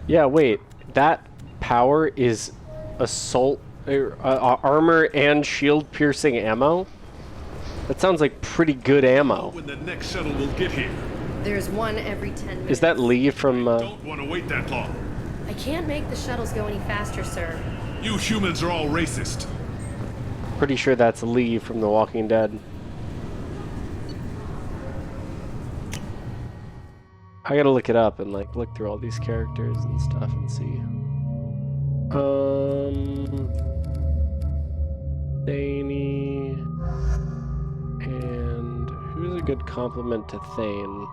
Yeah, wait. That power is assault, armor and shield piercing ammo? That sounds like pretty good ammo. When the next shuttle will get here. There's one every 10 minutes. Is that Lee from... Don't want to wait that long. I can't make the shuttles go any faster, sir. You humans are all racist. Pretty sure that's Lee from The Walking Dead. I gotta look it up and like look through all these characters and stuff and see. Thane, and who's a good compliment to Thane?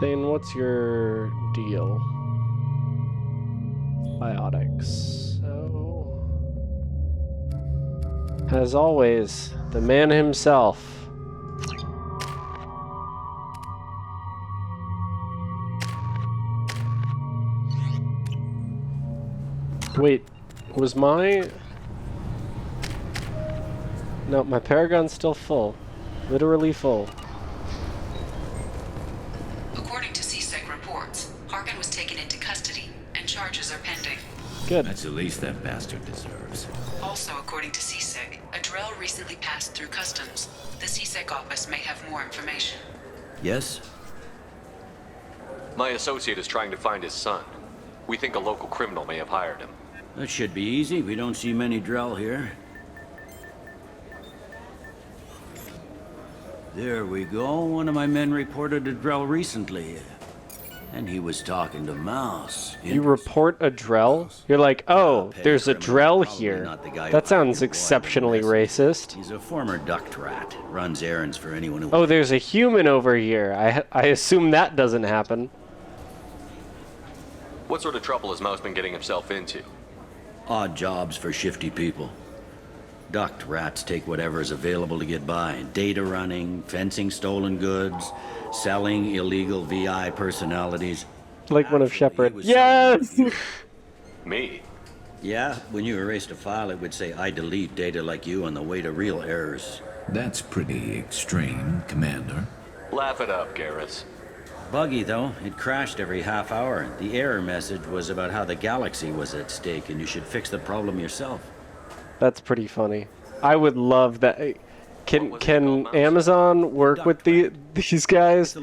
Thane, what's your deal? Biotics. So, as always, the man himself. Wait, was my... No, my Paragon's still full. Literally full. According to CSEC reports, Harkin was taken into custody, and charges are pending. Good. That's the least that bastard deserves. Also, according to CSEC, a Drell recently passed through customs. The CSEC office may have more information. Yes? My associate is trying to find his son. We think a local criminal may have hired him. That should be easy. We don't see many Drell here. There we go. One of my men reported a Drell recently. And he was talking to Mouse. You report a Drell? You're like, oh, there's a Drell here. That sounds exceptionally racist. He's a former duct rat. Runs errands for anyone who... Oh, there's a human over here. I assume that doesn't happen. What sort of trouble has Mouse been getting himself into? Odd jobs for shifty people. Duct rats take whatever is available to get by. Data running, fencing stolen goods, selling illegal VI personalities. Like one of Shepard. Yes! Me? Yeah, when you erased a file, it would say, I delete data like you on the way to real errors. That's pretty extreme, Commander. Laugh it up, Garrus. Buggy, though. It crashed every half hour. The error message was about how the galaxy was at stake, and you should fix the problem yourself. That's pretty funny. I would love that. Can Amazon work with these guys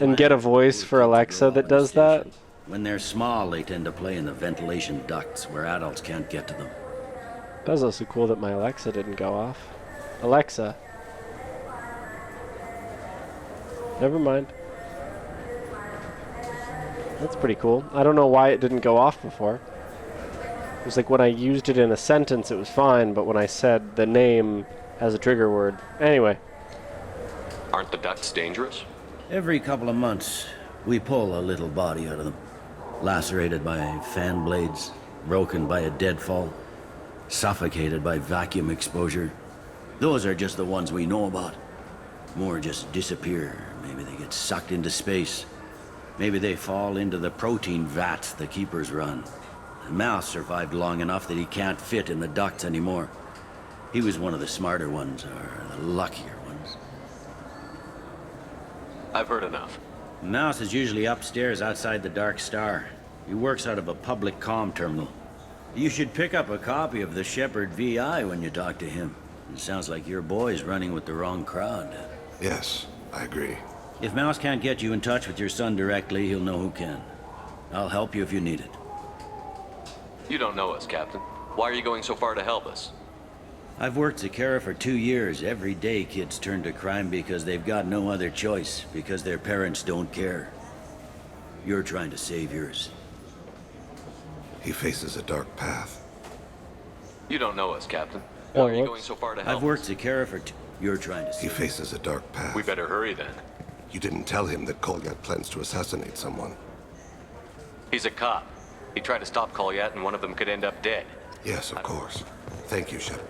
and get a voice for Alexa that does that? When they're small, they tend to play in the ventilation ducts where adults can't get to them. That was also cool that my Alexa didn't go off. Alexa. Never mind. That's pretty cool. I don't know why it didn't go off before. It was like when I used it in a sentence, it was fine, but when I said the name as a trigger word. Anyway. Aren't the ducts dangerous? Every couple of months, we pull a little body out of them. Lacerated by fan blades, broken by a deadfall, suffocated by vacuum exposure. Those are just the ones we know about. More just disappear. Maybe they get sucked into space. Maybe they fall into the protein vats the keepers run. The Mouse survived long enough that he can't fit in the ducts anymore. He was one of the smarter ones, or the luckier ones. I've heard enough. Mouse is usually upstairs outside the Dark Star. He works out of a public comm terminal. You should pick up a copy of the Shepard VI when you talk to him. It sounds like your boy's running with the wrong crowd. Yes, I agree. If Mouse can't get you in touch with your son directly, he'll know who can. I'll help you if you need it. You don't know us, Captain. Why are you going so far to help us? I've worked Zakera for 2 years. Every day kids turn to crime because they've got no other choice, because their parents don't care. You're trying to save yours. He faces a dark path. You don't know us, Captain. Oh, Why are you whoops. going so far to help I've worked us? Zakera for You're trying to He save faces a dark path. We better hurry then. You didn't tell him that Kolyat plans to assassinate someone. He's a cop. He tried to stop Kolyat and one of them could end up dead. Yes, of course. Thank you, Shepard.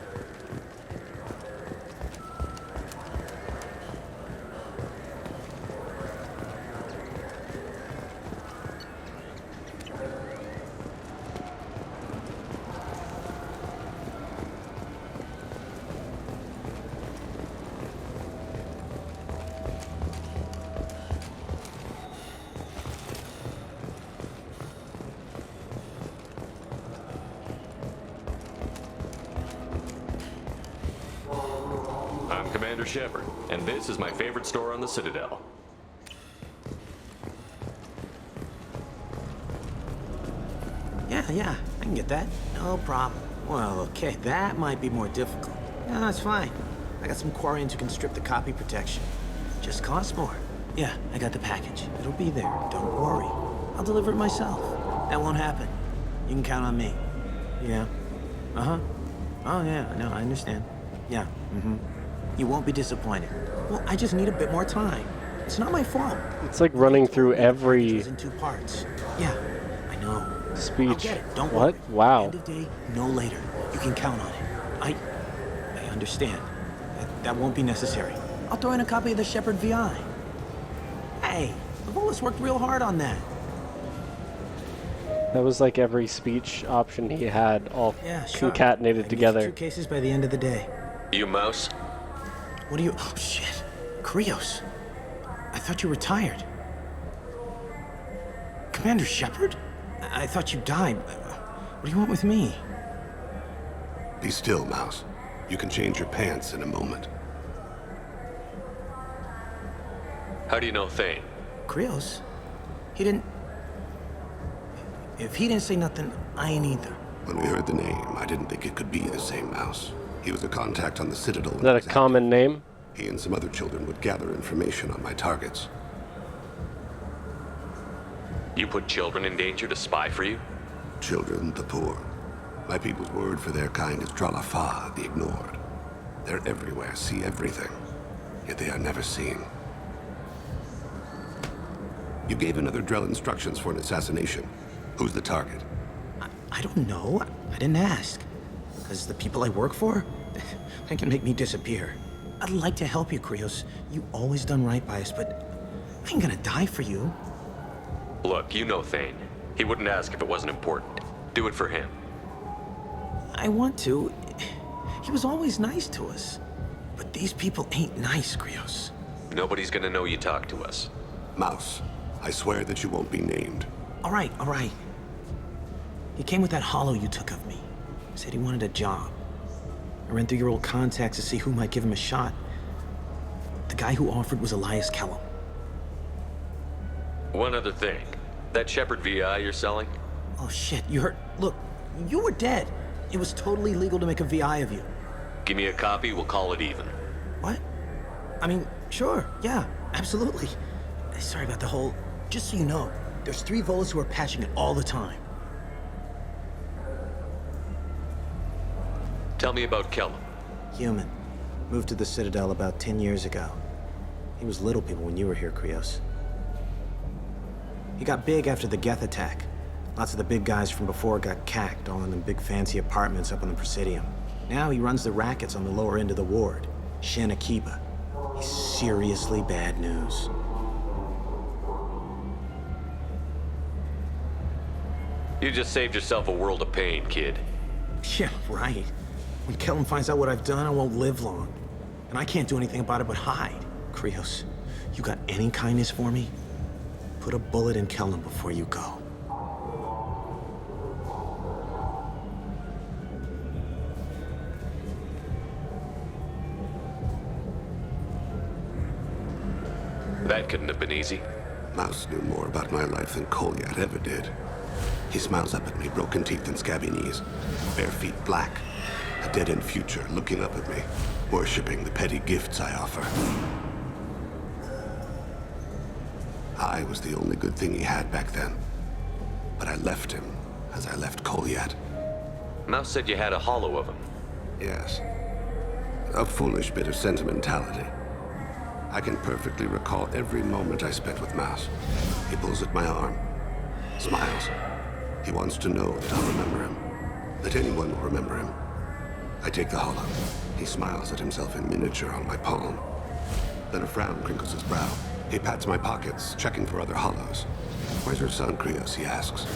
Commander Shepard, and this is my favorite store on the Citadel. Yeah, I can get that. No problem. Well, okay, that might be more difficult. No, that's fine. I got some Quarians who can strip the copy protection. Just costs more. Yeah, I got the package. It'll be there. Don't worry. I'll deliver it myself. That won't happen. You can count on me. Yeah. Uh-huh. Oh, yeah, no, I understand. Yeah, You won't be disappointed. Well, I just need a bit more time. It's not my fault. It's like running through every It was in 2 parts. Yeah, I know. I'll speech. get it. Don't What? worry. Wow. End of day, no later. You can count on it. I understand. That won't be necessary. I'll throw in a copy of the Shepard VI. Hey, the Volus worked real hard on that. That was like every speech option he had all Yeah, sure. concatenated I together. Need 2 cases by the end of the day. You mouse? What do you? Oh shit, Krios. I thought you retired. Commander Shepard? I thought you died. What do you want with me? Be still, Mouse. You can change your pants in a moment. How do you know Thane? Krios? He didn't... If he didn't say nothing, I ain't either. When we heard the name, I didn't think it could be the same Mouse. He was a contact on the Citadel. Is that a common name? He and some other children would gather information on my targets. You put children in danger to spy for you? Children, the poor. My people's word for their kind is Dralafa, the ignored. They're everywhere, see everything, yet they are never seen. You gave another Drell instructions for an assassination. Who's the target? I don't know. I didn't ask. Because the people I work for, they can make me disappear. I'd like to help you, Krios. You always done right by us, but I ain't gonna die for you. Look, you know Thane. He wouldn't ask if it wasn't important. Do it for him. I want to. He was always nice to us. But these people ain't nice, Krios. Nobody's gonna know you talked to us. Mouse, I swear that you won't be named. All right. He came with that hollow you took of me. Said he wanted a job. I ran through your old contacts to see who might give him a shot. The guy who offered was Elias Kellum. One other thing. That Shepard VI you're selling? Oh shit, you heard? Look, you were dead. It was totally legal to make a VI of you. Give me a copy, we'll call it even. What? I mean, sure, yeah, absolutely. Sorry about the whole... Just so you know, there's 3 Volus who are patching it all the time. Tell me about Kellum. Human. Moved to the Citadel about 10 years ago. He was little people when you were here, Krios. He got big after the Geth attack. Lots of the big guys from before got cacked, all in them big fancy apartments up on the Presidium. Now he runs the rackets on the lower end of the ward, Shin Akiba. He's seriously bad news. You just saved yourself a world of pain, kid. Yeah, right. When Kellum finds out what I've done, I won't live long. And I can't do anything about it but hide. Krios, you got any kindness for me? Put a bullet in Kellum before you go. That couldn't have been easy. Mouse knew more about my life than Kolyat ever did. He smiles up at me, broken teeth and scabby knees, bare feet black, a dead-end future looking up at me, worshipping the petty gifts I offer. I was the only good thing he had back then, but I left him as I left Kolyat. Mouse said you had a hollow of him. Yes, a foolish bit of sentimentality. I can perfectly recall every moment I spent with Mouse. He pulls at my arm, smiles. He wants to know that I'll remember him, that anyone will remember him. I take the hollow. He smiles at himself in miniature on my palm. Then a frown crinkles his brow. He pats my pockets, checking for other hollows. Where's your son, Krios? He asks.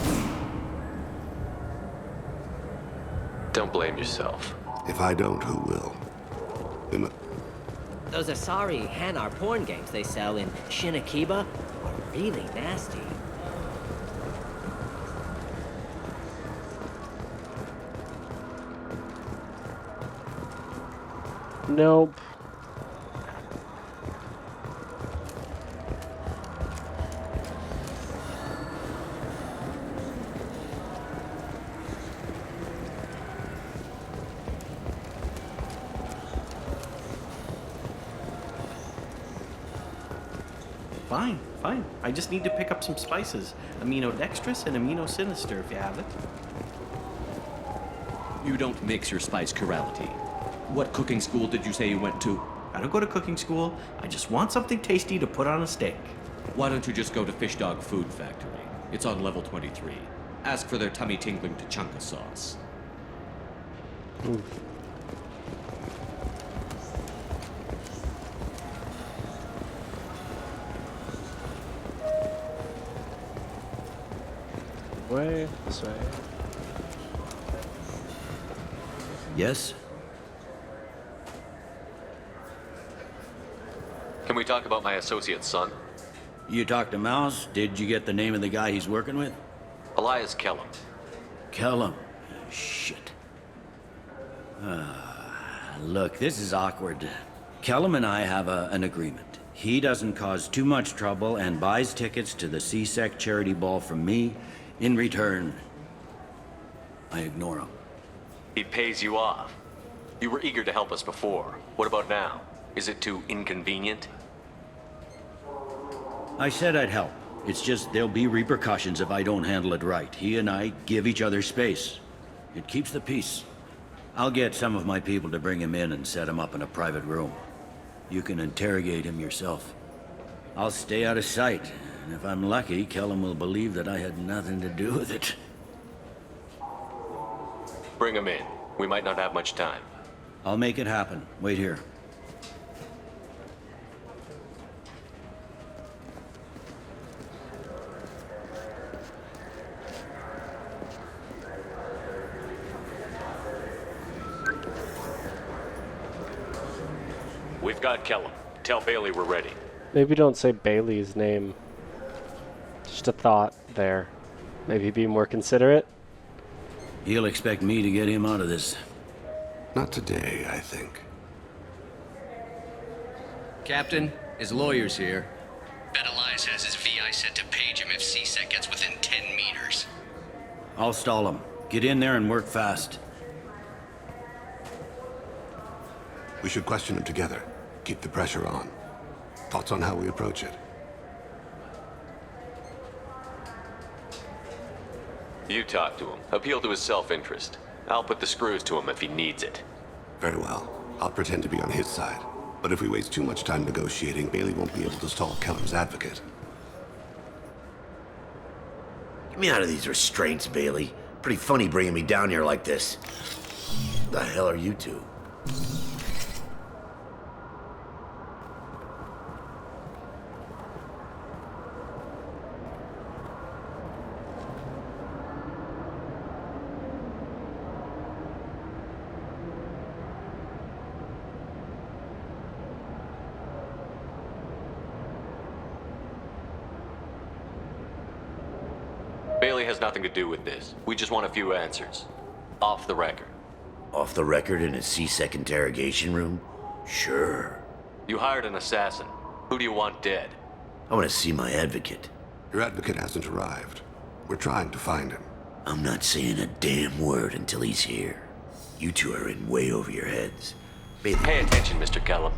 Don't blame yourself. If I don't, who will? Those Asari Hanar porn games they sell in Shin Akiba are really nasty. Nope. Fine, fine. I just need to pick up some spices. Aminodextrous and aminosinister, if you have it. You don't mix your spice chirality. What cooking school did you say you went to? I don't go to cooking school. I just want something tasty to put on a steak. Why don't you just go to Fish Dog Food Factory? It's on level 23. Ask for their tummy-tingling Tachanka sauce. Ooh. Way, this way. Yes? Can we talk about my associate's son? You talked to Mouse? Did you get the name of the guy he's working with? Elias Kellum. Kellum. Shit. Look, this is awkward. Kellum and I have an agreement. He doesn't cause too much trouble and buys tickets to the CSEC charity ball from me. In return, I ignore him. He pays you off. You were eager to help us before. What about now? Is it too inconvenient? I said I'd help. It's just there'll be repercussions if I don't handle it right. He and I give each other space. It keeps the peace. I'll get some of my people to bring him in and set him up in a private room. You can interrogate him yourself. I'll stay out of sight, and if I'm lucky, Kellum will believe that I had nothing to do with it. Bring him in. We might not have much time. I'll make it happen. Wait here. We've got Kellum. Tell Bailey we're ready. Maybe don't say Bailey's name. Just a thought there. Maybe be more considerate. He'll expect me to get him out of this. Not today, I think. Captain, his lawyer's here. Bet Elias has his VI set to page him if CSEC gets within 10 meters. I'll stall him. Get in there and work fast. We should question him together. Keep the pressure on. Thoughts on how we approach it? You talk to him. Appeal to his self-interest. I'll put the screws to him if he needs it. Very well. I'll pretend to be on his side. But if we waste too much time negotiating, Bailey won't be able to stall Kellum's advocate. Get me out of these restraints, Bailey. Pretty funny bringing me down here like this. The hell are you two? Bailey has nothing to do with this. We just want a few answers. Off the record. Off the record in a CSEC interrogation room? Sure. You hired an assassin. Who do you want dead? I want to see my advocate. Your advocate hasn't arrived. We're trying to find him. I'm not saying a damn word until he's here. You two are in way over your heads. Bailey, pay attention, Mr. Kellum.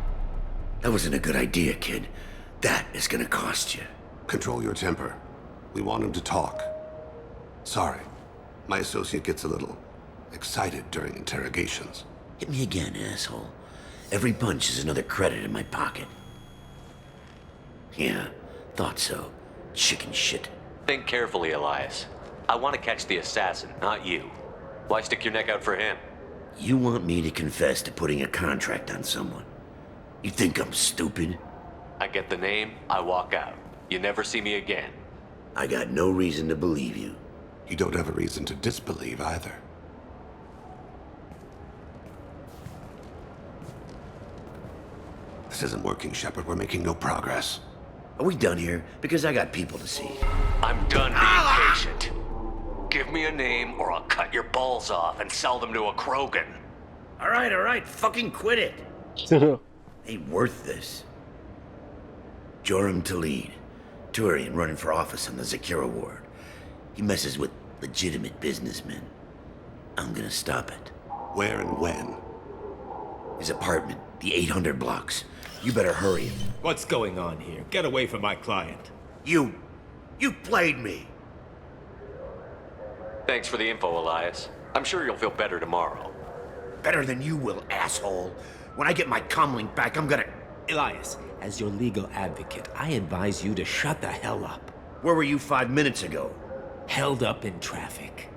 That wasn't a good idea, kid. That is gonna cost you. Control your temper. We want him to talk. Sorry. My associate gets a little excited during interrogations. Hit me again, asshole. Every punch is another credit in my pocket. Yeah, thought so. Chicken shit. Think carefully, Elias. I want to catch the assassin, not you. Why stick your neck out for him? You want me to confess to putting a contract on someone? You think I'm stupid? I get the name, I walk out. You never see me again. I got no reason to believe you. You don't have a reason to disbelieve either. This isn't working, Shepard. We're making no progress. Are we done here? Because I got people to see. I'm done being patient. Give me a name or I'll cut your balls off and sell them to a Krogan. All right. Fucking quit it. Ain't worth this. Joram Talid. Turian running for office on the Zakira ward. He messes with legitimate businessmen. I'm gonna stop it. Where and when? His apartment, the 800 blocks. You better hurry. What's going on here? Get away from my client. You played me. Thanks for the info, Elias. I'm sure you'll feel better tomorrow. Better than you will, asshole. When I get my comlink back, I'm gonna... Elias, as your legal advocate, I advise you to shut the hell up. Where were you 5 minutes ago? Held up in traffic.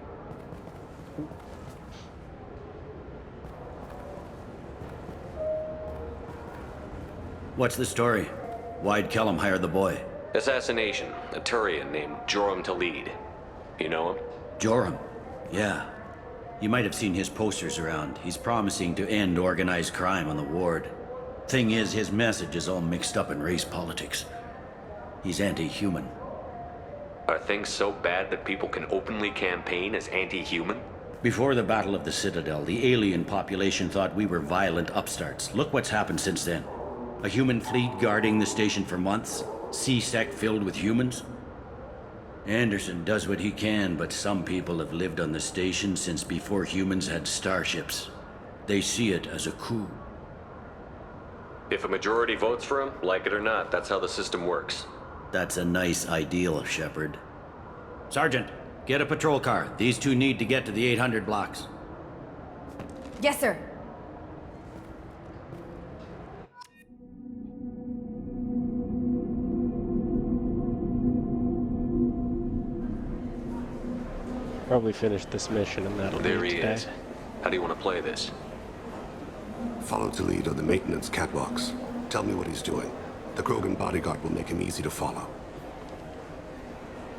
What's the story? Why'd Kellum hire the boy? Assassination. A Turian named Joram Talid. You know him? Joram? Yeah. You might have seen his posters around. He's promising to end organized crime on the ward. Thing is, his message is all mixed up in race politics. He's anti-human. Are things so bad that people can openly campaign as anti-human? Before the Battle of the Citadel, the alien population thought we were violent upstarts. Look what's happened since then. A human fleet guarding the station for months. C-Sec filled with humans. Anderson does what he can, but some people have lived on the station since before humans had starships. They see it as a coup. If a majority votes for him, like it or not, that's how the system works. That's a nice ideal, Shepard. Sergeant, get a patrol car. These two need to get to the 800 blocks. Yes, sir. Probably finish this mission and that'll There be he today. is. How do you want to play this? Follow Talid on the maintenance catwalks. Tell me what he's doing. The Krogan bodyguard will make him easy to follow.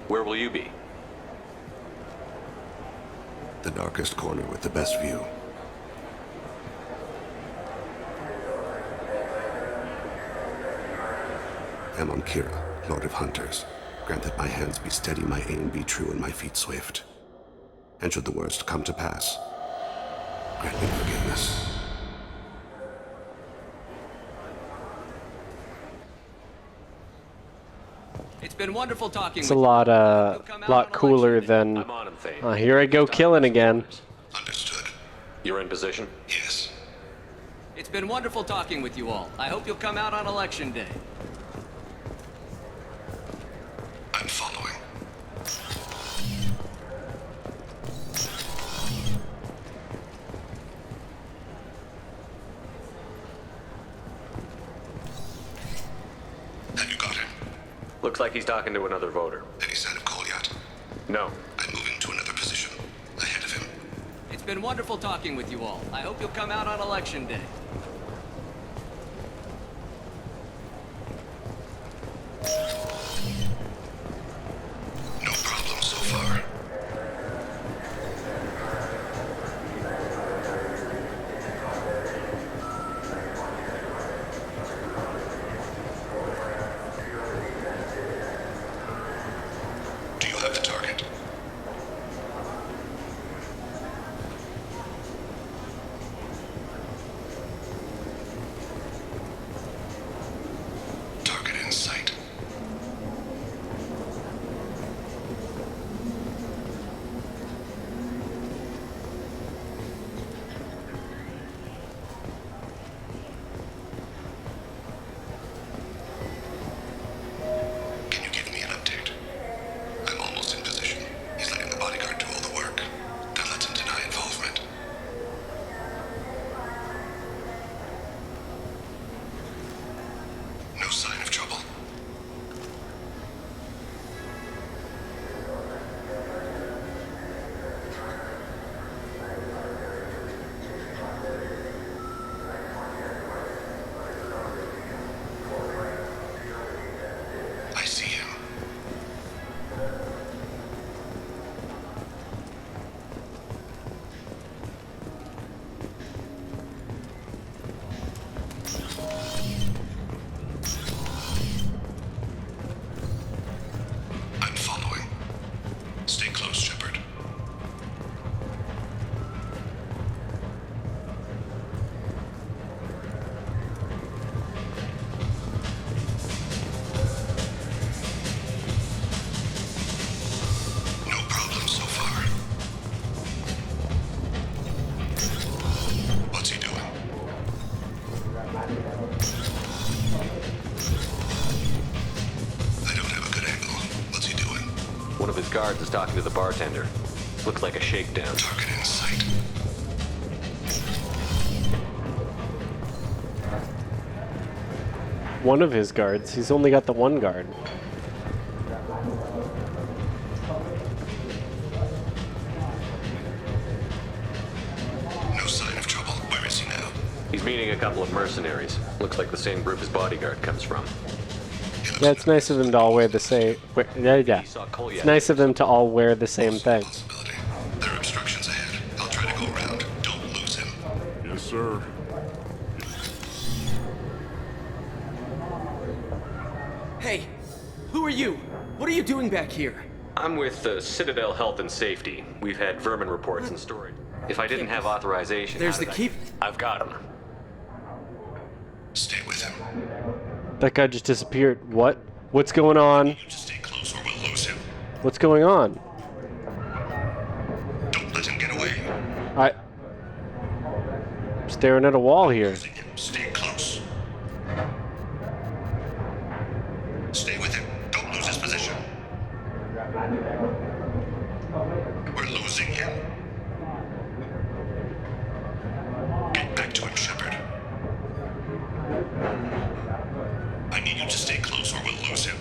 Where will you be? The darkest corner with the best view. I'm on Kira, Lord of Hunters. Grant that my hands be steady, my aim be true, and my feet swift. And should the worst come to pass, grant me forgiveness. It's been wonderful talking It's a lot cooler than. I'm on him, Thane. Here I go killing again. Understood. You're in position? Yes. It's been wonderful talking with you all. I hope you'll come out on election day. I'm following. Have you got him? Looks like he's talking to another voter. Any sign of call yet? No. I'm moving to another position. Ahead of him. It's been wonderful talking with you all. I hope you'll come out on election day. No problem so far. Do you have the target? guards is talking to the bartender. Looks like a shakedown. Target in sight. One of his guards. He's only got the one guard. No sign of trouble. Where is he now? He's meeting a couple of mercenaries. Looks like the same group his bodyguard comes from. Yeah, it's nice of them to all wear the same. Yeah. It's nice of them to all wear the same thing. There are obstructions ahead. I'll try to go around. Don't lose him. Yes, sir. Hey, who are you? What are you doing back here? I'm with Citadel Health and Safety. We've had vermin reports in storage. If I didn't have authorization, There's the keep. I've got him. Stay with him. That guy just disappeared. What? What's going on? Just stay close or we'll lose him. What's going on? Don't let him get away. I'm staring at a wall here. Stay close. Stay with him. Don't lose his position. We're losing him. Get back to him, Shepard. I need you to stay close or we'll lose him.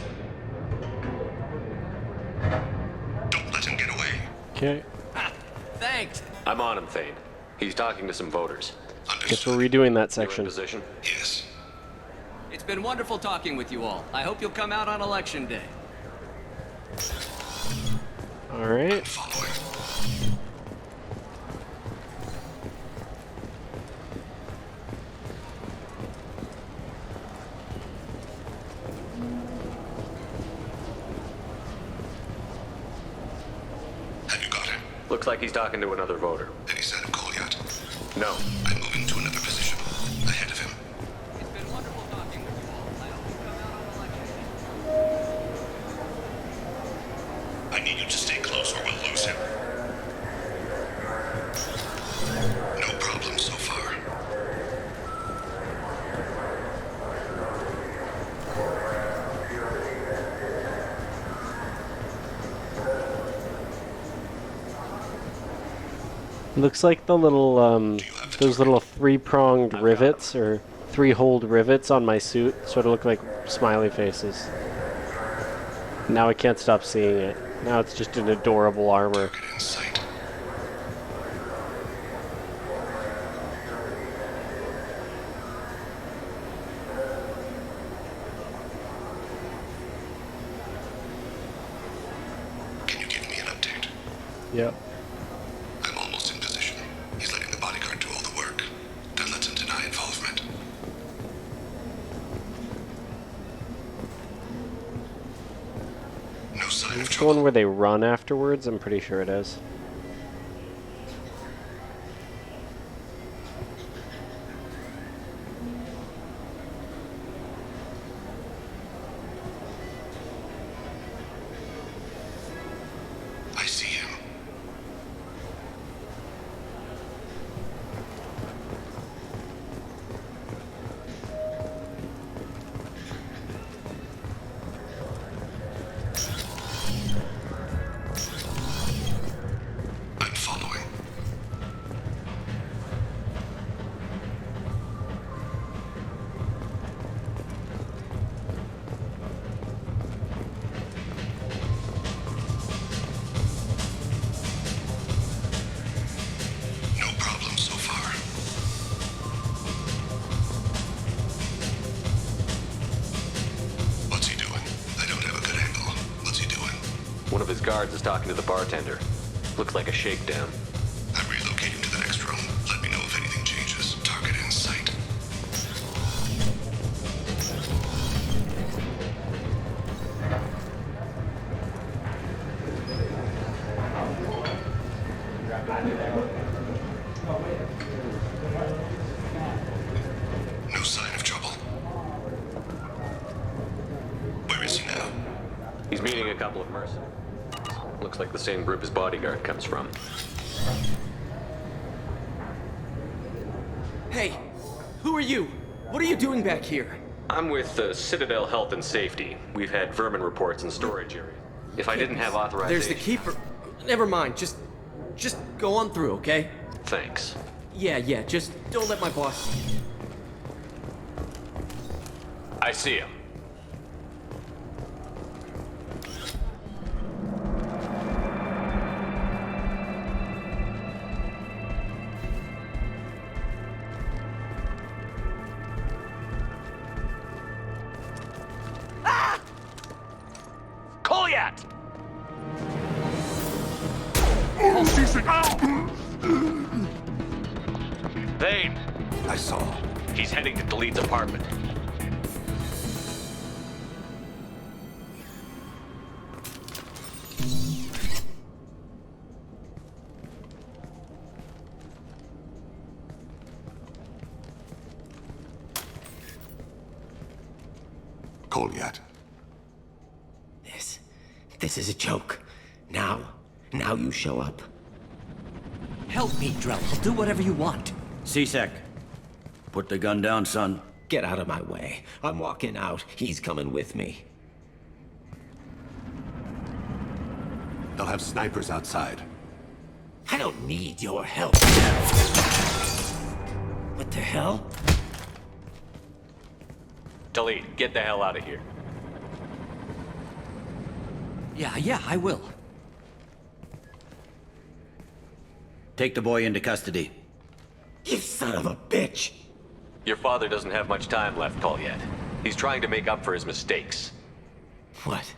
Don't let him get away. Okay. Thanks. I'm on him, Thane. He's talking to some voters. Guess we're redoing that You're in section. position? Yes. It's been wonderful talking with you all. I hope you'll come out on election day. All right. Following. Have you got him? Looks like he's talking to another voter. Any sign of call yet? No. I'm moving to another position. Ahead of him. It's been wonderful talking with you all. I hope you'll come out on election day. I need you to stay close or we'll lose him. No problem so far. Looks like the little those little three-pronged rivets or three-holed rivets on my suit sort of look like smiley faces. Now I can't stop seeing it. Now it's just an adorable armor. Target in sight. Can you give me an update? Yep. I'm almost in position. He's letting the bodyguard do all the work. That lets him deny involvement. No sign of It's the trouble. one where they run afterwards. I'm pretty sure it is. I see him. I'm following. No problem so far. What's he doing? I don't have a good angle. What's he doing? One of his guards is talking to the bartender. Looks like a shakedown. I'm relocating to the next room. Let me know if anything changes. Target in sight. No sign of trouble. Where is he now? He's meeting a couple of mercenaries. Looks like the same group his bodyguard comes from. Hey, who are you? What are you doing back here? I'm with Citadel Health and Safety. We've had vermin reports in storage area. If I didn't have authorization... There's the keeper. Never mind. Just go on through, okay? Thanks. Yeah. Just don't let my boss see you. I see him. Goliath! Thane! I saw. He's heading to Delete's apartment. Goliath. This is a joke. Now you show up. Help me, Drell. I'll do whatever you want. C-Sec. Put the gun down, son. Get out of my way. I'm walking out. He's coming with me. They'll have snipers outside. I don't need your help. What the hell? Delete, get the hell out of here. Yeah, I will. Take the boy into custody. You son of a bitch! Your father doesn't have much time left, Goliath. He's trying to make up for his mistakes. What?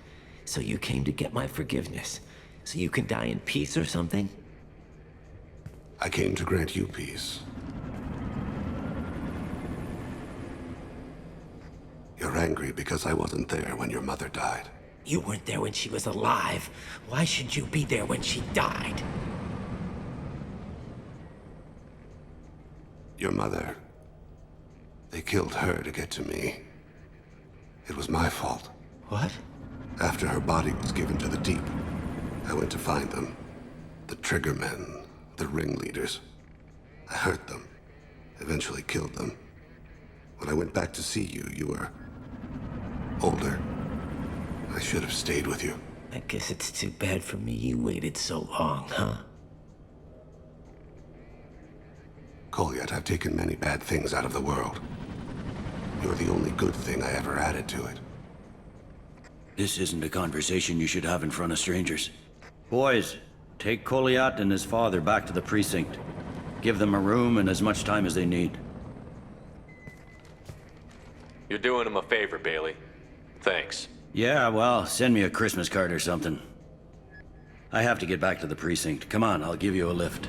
So you came to get my forgiveness? So you can die in peace or something? I came to grant you peace. You're angry because I wasn't there when your mother died. You weren't there when she was alive. Why should you be there when she died? Your mother... They killed her to get to me. It was my fault. What? After her body was given to the Deep, I went to find them. The Triggermen, the ringleaders. I hurt them. Eventually killed them. When I went back to see you, you were... older. I should have stayed with you. I guess it's too bad for me you waited so long, huh? Goliath, I've taken many bad things out of the world. You're the only good thing I ever added to it. This isn't a conversation you should have in front of strangers. Boys, take Goliath and his father back to the precinct. Give them a room and as much time as they need. You're doing him a favor, Bailey. Thanks. Yeah, well, send me a Christmas card or something. I have to get back to the precinct. Come on, I'll give you a lift.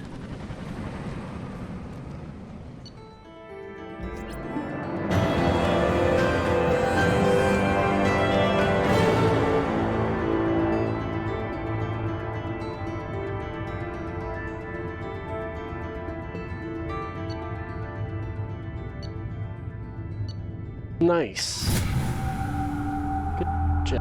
Nice. Good job.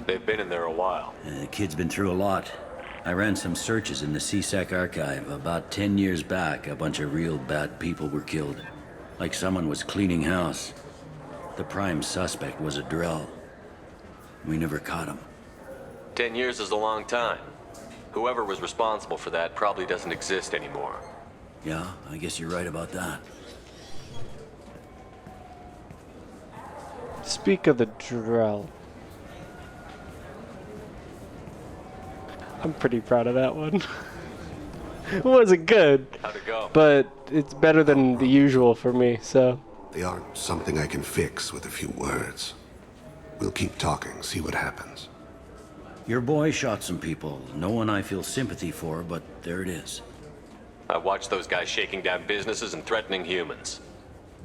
They've been in there a while. The kid's been through a lot. I ran some searches in the C-Sec archive. About 10 years back, a bunch of real bad people were killed. Like someone was cleaning house. The prime suspect was a Drell. We never caught him. 10 years is a long time. Whoever was responsible for that probably doesn't exist anymore. Yeah, I guess you're right about that. Speak of the Drell. I'm pretty proud of that one. It wasn't good. How'd it go? But it's better than the usual for me, so. They aren't something I can fix with a few words. We'll keep talking, see what happens. Your boy shot some people. No one I feel sympathy for, but there it is. I watched those guys shaking down businesses and threatening humans.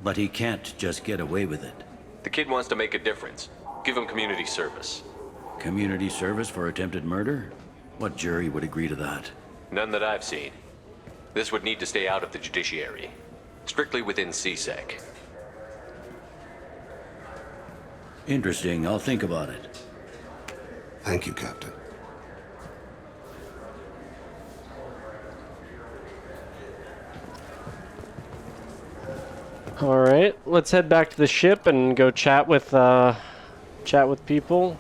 But he can't just get away with it. The kid wants to make a difference. Give him community service. Community service for attempted murder? What jury would agree to that? None that I've seen. This would need to stay out of the judiciary. Strictly within C-Sec. Interesting. I'll think about it. Thank you, Captain. All right, let's head back to the ship and go chat with people.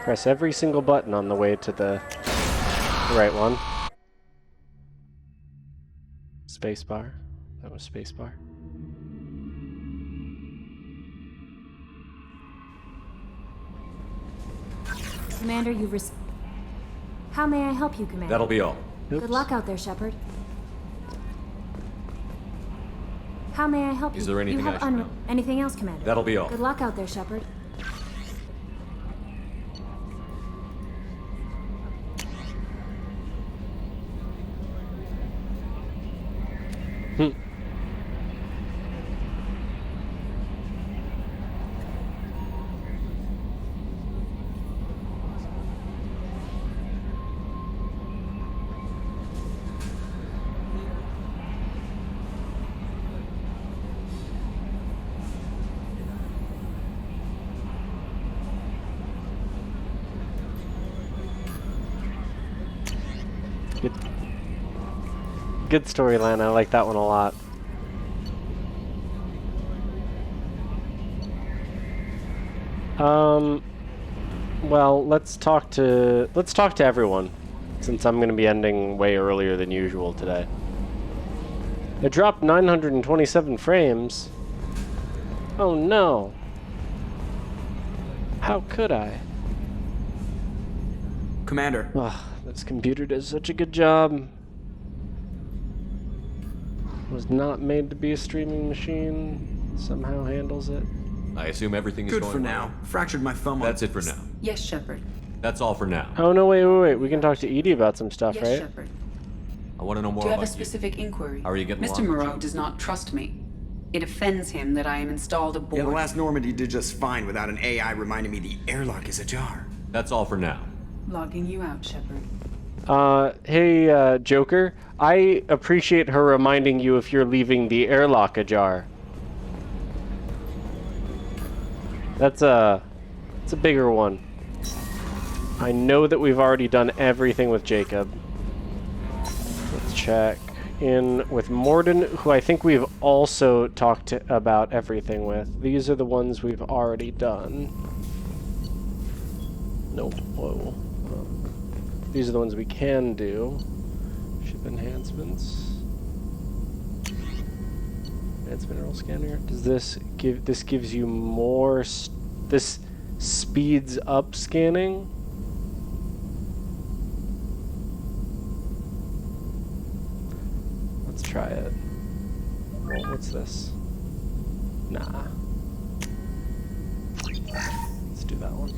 Press every single button on the way to the right one. Spacebar. That was spacebar. Commander, How may I help you, Commander? That'll be all. Good luck out there, Shepard. How may I help you? Is there anything I should know? Anything else, Commander? That'll be all. Good luck out there, Shepard. Good storyline. I like that one a lot. Well, let's talk to everyone, since I'm going to be ending way earlier than usual today. It dropped 927 frames. Oh no. How could I? Commander. Ugh, this computer does such a good job. Was not made to be a streaming machine. Somehow handles it. I assume everything is Good going for well. now. Fractured my thumb. That's it for now. Yes, Shepard. That's all for now. Oh no, wait. We can talk to Edie about some stuff, Yes, right? Shepard. I want to know more Do you about have a specific inquiry? How are you getting Mr. along with Moreau Joe? does not trust me. It offends him that I am installed aboard. Yeah, the last Normandy did just fine without an AI reminding me the airlock is ajar. That's all for now. Logging you out, Shepard. Hey, Joker. I appreciate her reminding you if you're leaving the airlock ajar. It's a bigger one. I know that we've already done everything with Jacob. Let's check in with Morden, who I think we've also talked about everything with. These are the ones we've already done. Nope. Whoa. These are the ones we can do. Ship enhancements. Advanced mineral scanner. Does this give? This gives you more. This speeds up scanning. Let's try it. Well, what's this? Nah. Let's do that one.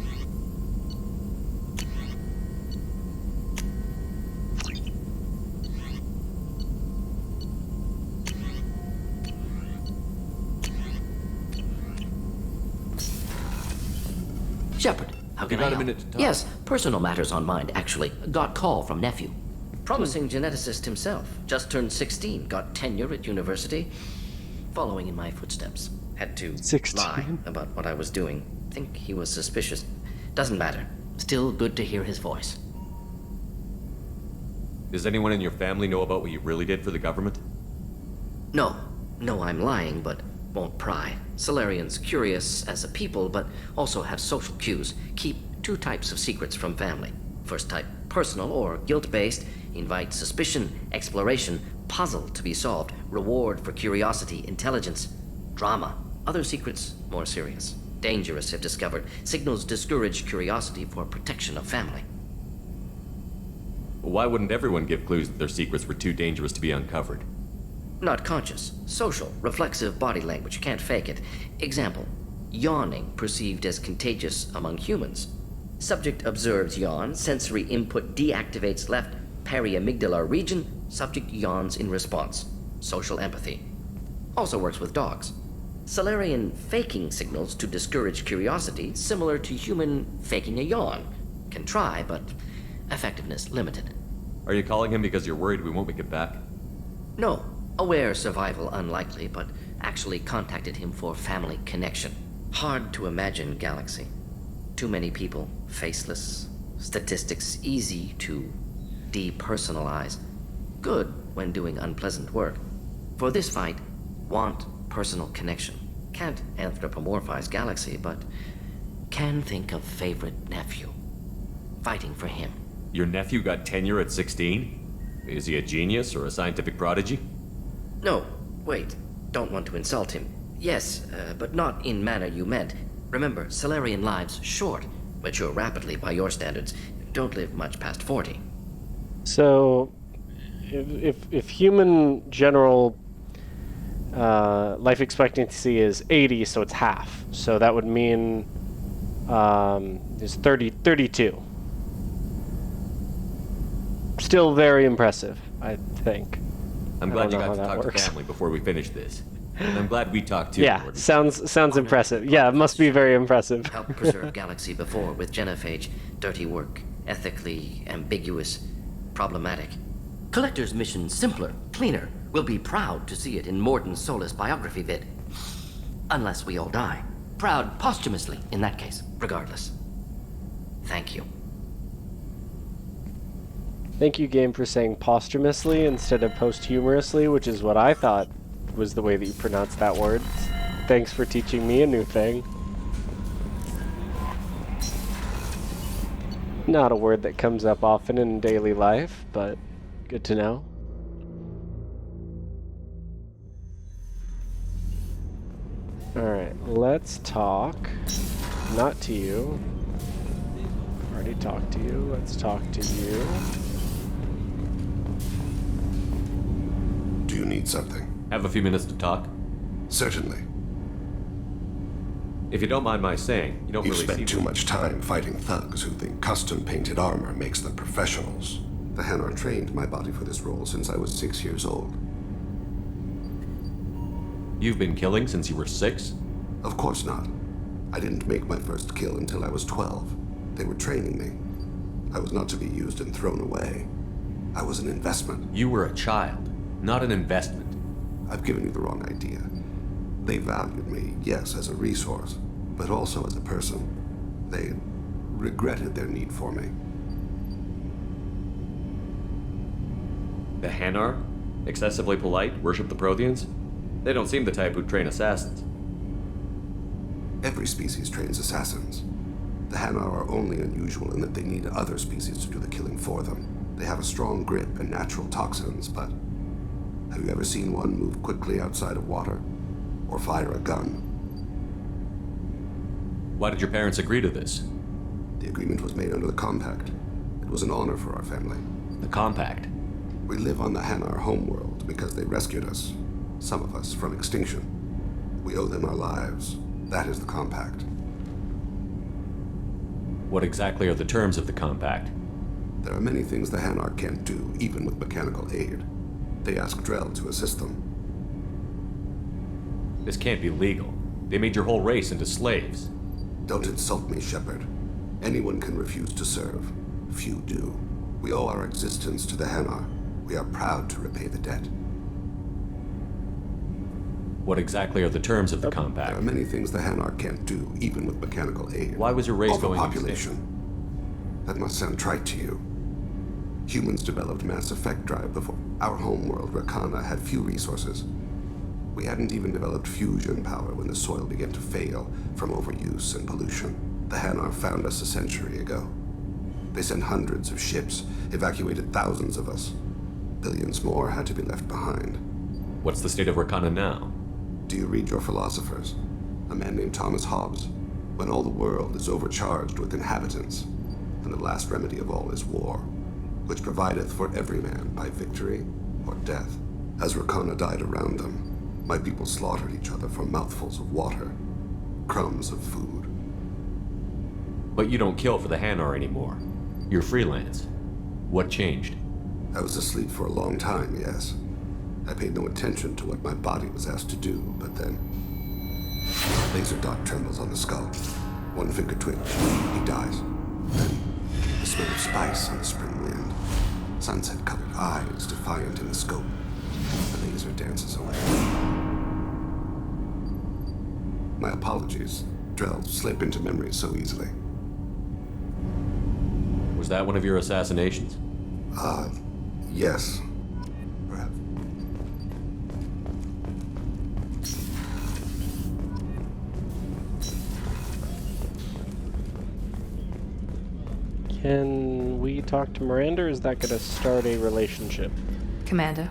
Shepard, how can I got a help? minute to talk? Yes, personal matters on mind, actually. Got call from nephew. Promising geneticist himself. Just turned 16, got tenure at university. Following in my footsteps. Had to 16? lie about what I was doing. Think he was suspicious. Doesn't matter. Still good to hear his voice. Does anyone in your family know about what you really did for the government? No. No, I'm lying, but won't pry. Solarians curious as a people, but also have social cues. Keep two types of secrets from family. First type, personal or guilt-based. Invite suspicion, exploration, puzzle to be solved, reward for curiosity, intelligence, drama. Other secrets, more serious. Dangerous if discovered. Signals discourage curiosity for protection of family. Why wouldn't everyone give clues that their secrets were too dangerous to be uncovered? Not conscious. Social, reflexive body language. Can't fake it. Example. Yawning perceived as contagious among humans. Subject observes yawn. Sensory input deactivates left periamygdala region. Subject yawns in response. Social empathy. Also works with dogs. Solarian faking signals to discourage curiosity, similar to human faking a yawn. Can try, but effectiveness limited. Are you calling him because you're worried we won't make it back? No. Aware survival unlikely, but actually contacted him for family connection. Hard to imagine galaxy. Too many people, faceless. Statistics easy to depersonalize. Good when doing unpleasant work. For this fight, want personal connection. Can't anthropomorphize galaxy, but can think of favorite nephew. Fighting for him. Your nephew got tenure at 16? Is he a genius or a scientific prodigy? No, wait. Don't want to insult him. Yes, but not in manner you meant. Remember, Solarian lives short. Mature rapidly by your standards. Don't live much past 40. So, if human general life expectancy is 80, so it's half. So that would mean it's 32. Still very impressive, I think. I'm glad you got to talk to family before we finish this. And I'm glad we talked too. Yeah, Gordon. sounds impressive. Yeah, it must be very impressive. Helped preserve galaxy before with genophage. Dirty work. Ethically ambiguous. Problematic. Collector's mission simpler, cleaner. We'll be proud to see it in Morden Solus biography vid. Unless we all die. Proud posthumously, in that case, regardless. Thank you. Thank you, game, for saying posthumously instead of posthumously, which is what I thought was the way that you pronounced that word. Thanks for teaching me a new thing. Not a word that comes up often in daily life, but good to know. Alright, let's talk. Not to you. Already talked to you. Let's talk to you. Do you need something? Have a few minutes to talk? Certainly. If you don't mind my saying, you don't You've really spent see too much time fighting thugs who think custom-painted armor makes them professionals. The Hanar trained my body for this role since I was 6 years old. You've been killing since you were 6? Of course not. I didn't make my first kill until I was 12. They were training me. I was not to be used and thrown away. I was an investment. You were a child, not an investment. I've given you the wrong idea. They valued me, yes, as a resource, but also as a person. They regretted their need for me. The Hanar? Excessively polite, worship the Protheans? They don't seem the type who'd train assassins. Every species trains assassins. The Hanar are only unusual in that they need other species to do the killing for them. They have a strong grip and natural toxins, but have you ever seen one move quickly outside of water? Or fire a gun? Why did your parents agree to this? The agreement was made under the Compact. It was an honor for our family. The Compact? We live on the Hanar homeworld because they rescued us. Some of us from extinction. We owe them our lives. That is the Compact. What exactly are the terms of the Compact? There are many things the Hanar can't do, even with mechanical aid. They ask Drell to assist them. This can't be legal. They made your whole race into slaves. Don't insult me, Shepard. Anyone can refuse to serve. Few do. We owe our existence to the Hanar. We are proud to repay the debt. What exactly are the terms of the Compact? There are many things the Hanar can't do, even with mechanical aid. Why was your race going Overpopulation. That must sound trite to you. Humans developed Mass Effect Drive before our homeworld, Rakana, had few resources. We hadn't even developed fusion power when the soil began to fail from overuse and pollution. The Hanar found us a century ago. They sent hundreds of ships, evacuated thousands of us. Billions more had to be left behind. What's the state of Rakana now? Do you read your philosophers? A man named Thomas Hobbes. When all the world is overcharged with inhabitants, and the last remedy of all is war, which provideth for every man by victory or death. As Rakana died around them, my people slaughtered each other for mouthfuls of water, crumbs of food. But you don't kill for the Hanar anymore. You're freelance. What changed? I was asleep for a long time, yes. I paid no attention to what my body was asked to do, but then... Laser dot trembles on the skull. One finger twitch. He dies. Then, the smell of spice on the spring wind. Sunset-colored eyes defiant in the scope. The laser dances away. My apologies. Drell slip into memory so easily. Was that one of your assassinations? Yes. Perhaps. Can we talk to Miranda, or is that going to start a relationship? Commander,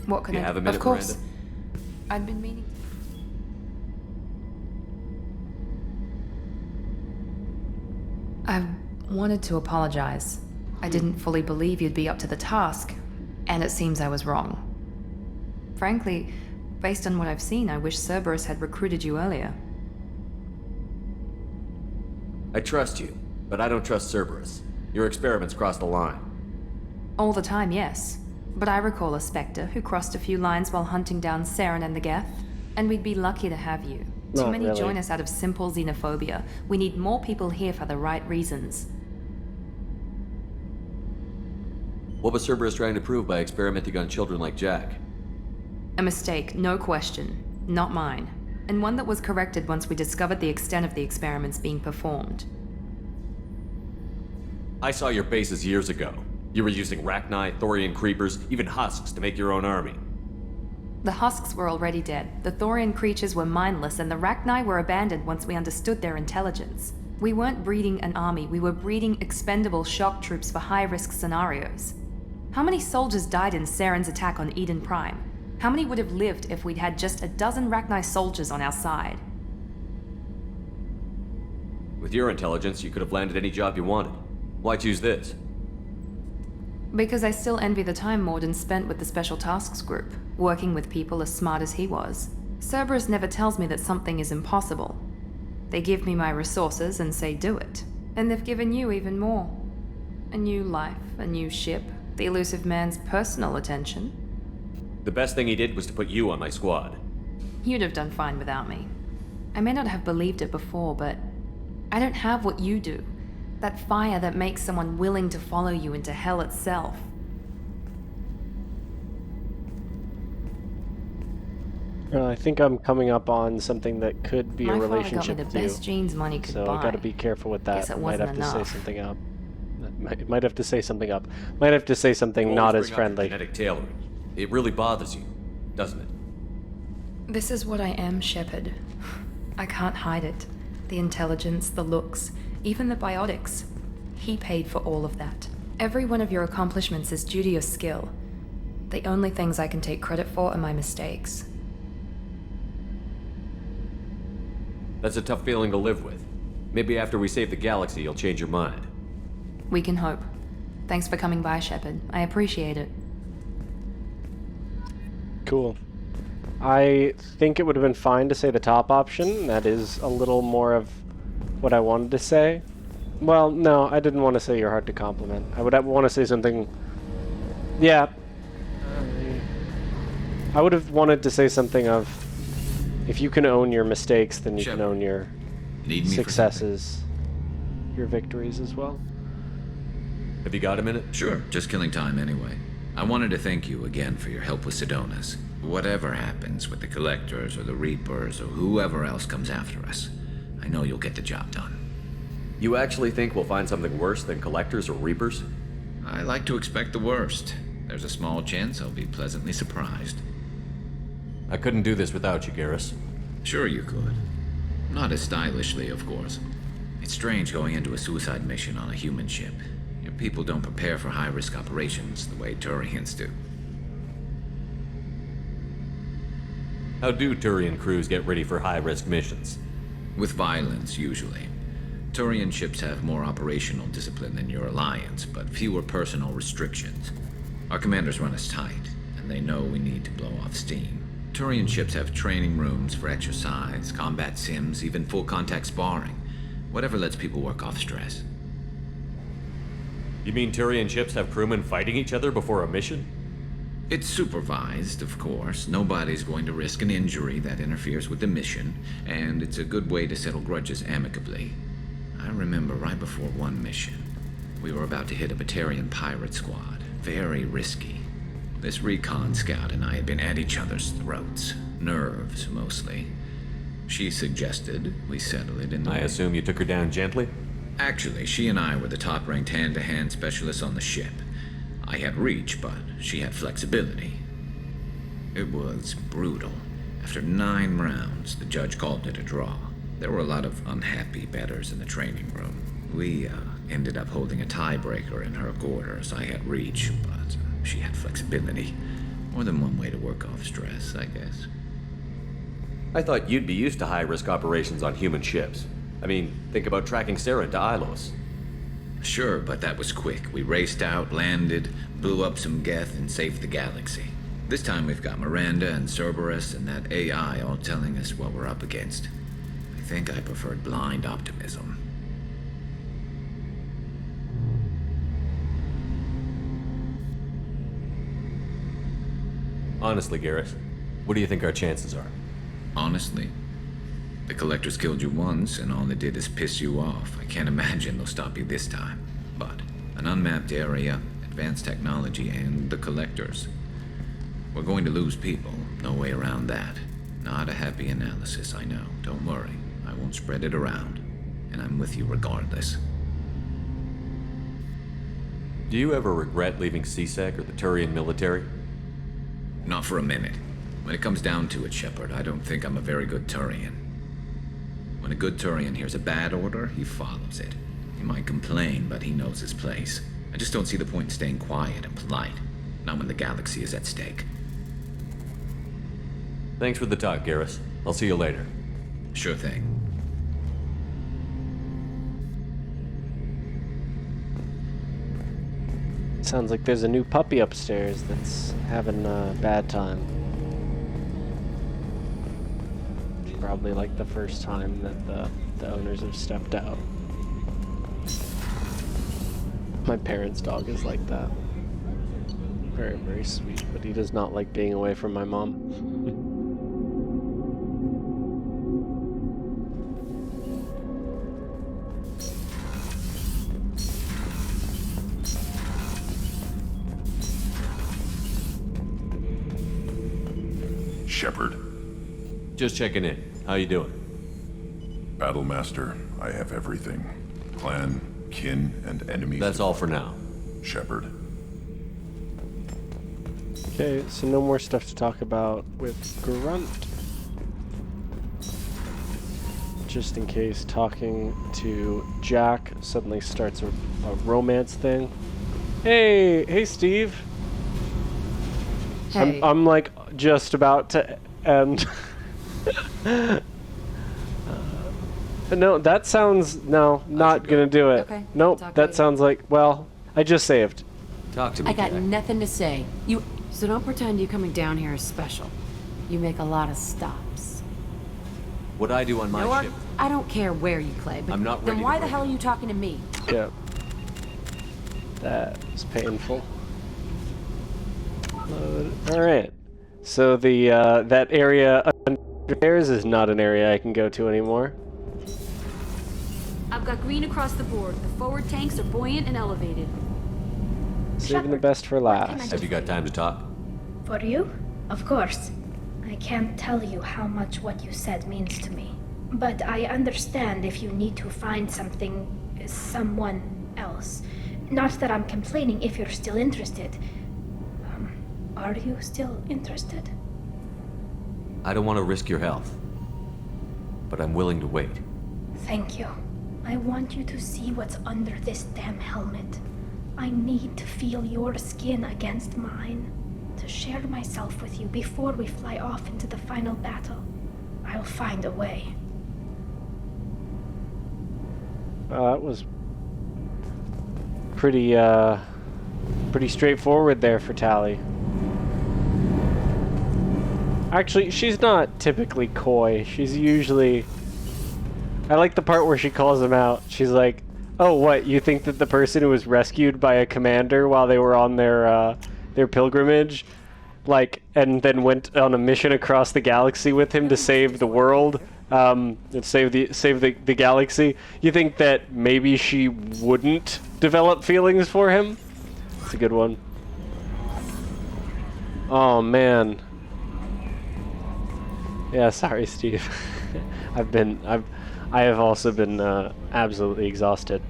what can You I... have a minute, of course. Miranda? I'd been meaning... I wanted to apologize. I didn't fully believe you'd be up to the task, and it seems I was wrong. Frankly, based on what I've seen, I wish Cerberus had recruited you earlier. I trust you, but I don't trust Cerberus. Your experiments crossed the line. All the time, yes. But I recall a Spectre who crossed a few lines while hunting down Saren and the Geth, and we'd be lucky to have you. Too Not many really. join us out of simple xenophobia. We need more people here for the right reasons. What was Cerberus trying to prove by experimenting on children like Jack? A mistake, no question. Not mine. And one that was corrected once we discovered the extent of the experiments being performed. I saw your bases years ago. You were using Rachni, Thorian creepers, even husks to make your own army. The husks were already dead, the Thorian creatures were mindless, and the Rachni were abandoned once we understood their intelligence. We weren't breeding an army, we were breeding expendable shock troops for high-risk scenarios. How many soldiers died in Saren's attack on Eden Prime? How many would have lived if we'd had just a dozen Rachni soldiers on our side? With your intelligence, you could have landed any job you wanted. Why choose this? Because I still envy the time Morden spent with the Special Tasks Group, working with people as smart as he was. Cerberus never tells me that something is impossible. They give me my resources and say do it. And they've given you even more. A new life, a new ship, the elusive man's personal attention. The best thing he did was to put you on my squad. You'd have done fine without me. I may not have believed it before, but I don't have what you do. That fire that makes someone willing to follow you into hell itself. I think I'm coming up on something that could be My a father got me relationship the with you. best jeans money could So buy. I gotta be careful with that. Guess it I might wasn't have to say enough. something up. Might have to say something up. Might have to say something You not always as bring up friendly. Genetic tailoring. It really bothers you, doesn't it? This is what I am, Shepard. I can't hide it. The intelligence, the looks, even the biotics. He paid for all of that. Every one of your accomplishments is due to your skill. The only things I can take credit for are my mistakes. That's a tough feeling to live with. Maybe after we save the galaxy, you'll change your mind. We can hope. Thanks for coming by, Shepard. I appreciate it. Cool. I think it would have been fine to say the top option. That is a little more of what I wanted to say. Well, no, I didn't want to say you're hard to compliment. I would want to say something... Yeah. I would have wanted to say something of, if you can own your mistakes, then you can own your successes, your victories as well. Have you got a minute? Sure, just killing time anyway. I wanted to thank you again for your help with Sidonis. Whatever happens with the Collectors or the Reapers or whoever else comes after us, I know you'll get the job done. You actually think we'll find something worse than Collectors or Reapers? I like to expect the worst. There's a small chance I'll be pleasantly surprised. I couldn't do this without you, Garrus. Sure you could. Not as stylishly, of course. It's strange going into a suicide mission on a human ship. Your people don't prepare for high-risk operations the way Turians do. How do Turian crews get ready for high-risk missions? With violence, usually. Turian ships have more operational discipline than your alliance, but fewer personal restrictions. Our commanders run us tight, and they know we need to blow off steam. Turian ships have training rooms for exercise, combat sims, even full-contact sparring. Whatever lets people work off stress. You mean Turian ships have crewmen fighting each other before a mission? It's supervised, of course. Nobody's going to risk an injury that interferes with the mission, and it's a good way to settle grudges amicably. I remember right before one mission, we were about to hit a Batarian pirate squad. Very risky. This recon scout and I had been at each other's throats. Nerves, mostly. She suggested we settle it in the... I assume you took her down gently? Actually, she and I were the top-ranked hand-to-hand specialists on the ship. I had reach, but she had flexibility. It was brutal. After 9 rounds, the judge called it a draw. There were a lot of unhappy bettors in the training room. We ended up holding a tiebreaker in her quarters. I had reach, but she had flexibility. More than one way to work off stress, I guess. I thought you'd be used to high-risk operations on human ships. I mean, think about tracking Sarah into Ilos. Sure, but that was quick. We raced out, landed, blew up some Geth, and saved the galaxy. This time we've got Miranda and Cerberus and that AI all telling us what we're up against. I think I preferred blind optimism. Honestly, Garrett, what do you think our chances are? Honestly, the Collectors killed you once, and all they did is piss you off. I can't imagine they'll stop you this time. But an unmapped area, advanced technology, and the Collectors. We're going to lose people. No way around that. Not a happy analysis, I know. Don't worry. I won't spread it around. And I'm with you regardless. Do you ever regret leaving CSEC or the Turian military? Not for a minute. When it comes down to it, Shepard, I don't think I'm a very good Turian. When a good Turian hears a bad order, he follows it. He might complain, but he knows his place. I just don't see the point in staying quiet and polite. Not when the galaxy is at stake. Thanks for the talk, Garrus. I'll see you later. Sure thing. Sounds like there's a new puppy upstairs that's having a bad time. Probably like the first time that the owners have stepped out. My parents' dog is like that. Very, very sweet, but he does not like being away from my mom. Shepard. Just checking in. How you doing? Battlemaster, I have everything. Clan, kin, and enemies. That's all for now. Shepard. Okay, so no more stuff to talk about with Grunt. Just in case talking to Jack suddenly starts a romance thing. Hey Steve. Hey. I'm like just about to end. No, that sounds not gonna do it. Okay, Nope, talk that later. sounds like, well, I just saved. Talk to me, I got Jack. nothing to say. So don't pretend you coming down here is special. You make a lot of stops. What I do on my You know what? ship. I don't care where you play, but I'm not ready then to why the break hell are you talking to me? Yeah. That was painful. Alright. So the that area upstairs is not an area I can go to anymore. I've got green across the board. The forward tanks are buoyant and elevated. Saving the best for last. Have you got time to talk? For you? Of course. I can't tell you how much what you said means to me. But I understand if you need to find someone else. Not that I'm complaining if you're still interested. Are you still interested? I don't want to risk your health. But I'm willing to wait. Thank you. I want you to see what's under this damn helmet. I need to feel your skin against mine. To share myself with you before we fly off into the final battle. I'll find a way. That was pretty straightforward there for Tally. Actually, she's not typically coy. She's usually... I like the part where she calls him out. She's like, oh, what, you think that the person who was rescued by a commander while they were on their pilgrimage, like, and then went on a mission across the galaxy with him to save the world, and save the galaxy, you think that maybe she wouldn't develop feelings for him? It's a good one. Oh man. Yeah, sorry, Steve. I have also been absolutely exhausted.